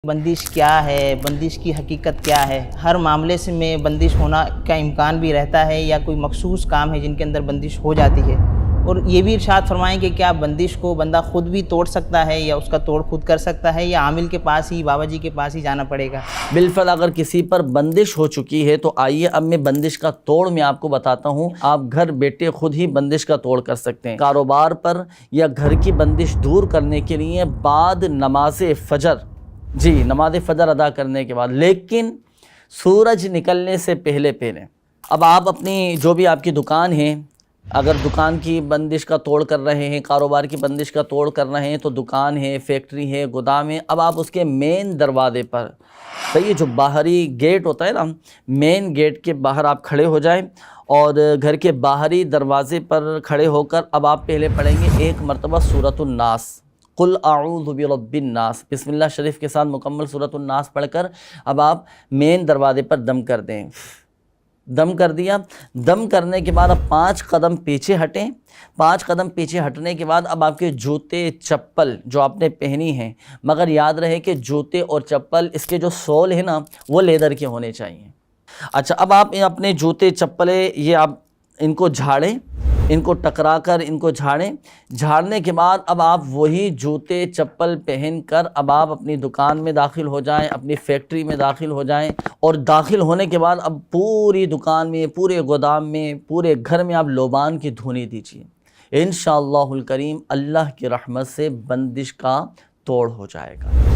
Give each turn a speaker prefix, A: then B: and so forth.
A: بندش کیا ہے، بندش کی حقیقت کیا ہے؟ ہر معاملے سے میں بندش ہونا کا امکان بھی رہتا ہے یا کوئی مخصوص کام ہے جن کے اندر بندش ہو جاتی ہے؟ اور یہ بھی ارشاد فرمائیں کہ کیا بندش کو بندہ خود بھی توڑ سکتا ہے یا اس کا توڑ خود کر سکتا ہے یا عامل کے پاس ہی، بابا جی کے پاس ہی جانا پڑے گا؟
B: بالفعل اگر کسی پر بندش ہو چکی ہے تو آئیے اب میں بندش کا توڑ میں آپ کو بتاتا ہوں۔ آپ گھر بیٹھے خود ہی بندش کا توڑ کر سکتے ہیں۔ کاروبار پر یا گھر کی بندش دور کرنے کے لیے بعد نماز فجر، نماز فجر ادا کرنے کے بعد، لیکن سورج نکلنے سے پہلے اب آپ اپنی جو بھی آپ کی دکان ہے، اگر دکان کی بندش کا توڑ کر رہے ہیں، کاروبار کی بندش کا توڑ کر رہے ہیں تو دکان ہے، فیکٹری ہے، گودام ہے، اب آپ اس کے مین دروازے پر، صحیح، جو باہری گیٹ ہوتا ہے نا، مین گیٹ کے باہر آپ کھڑے ہو جائیں اور گھر کے باہری دروازے پر کھڑے ہو کر اب آپ پہلے پڑھیں گے ایک مرتبہ سورۃ الناس، قل اعوذ برب الناس، بسم اللہ شریف کے ساتھ مکمل سورۃ الناس پڑھ کر اب آپ مین دروازے پر دم کر دیں۔ دم کر دیا، دم کرنے کے بعد اب 5 قدم پیچھے ہٹیں۔ 5 قدم پیچھے ہٹنے کے بعد اب آپ کے جوتے چپل جو آپ نے پہنی ہیں، مگر یاد رہے کہ جوتے اور چپل، اس کے جو سول ہیں نا، وہ لیدر کے ہونے چاہیے۔ اچھا، اب آپ اپنے جوتے چپلیں یہ آپ ان کو جھاڑیں، ان کو ٹکرا کر ان کو جھاڑیں۔ جھاڑنے کے بعد اب آپ وہی جوتے چپل پہن کر اب آپ اپنی دکان میں داخل ہو جائیں، اپنی فیکٹری میں داخل ہو جائیں، اور داخل ہونے کے بعد اب پوری دکان میں، پورے گودام میں، پورے گھر میں آپ لوبان کی دھونی دیجیے۔ انشاءاللہ الکریم اللہ کی رحمت سے بندش کا توڑ ہو جائے گا۔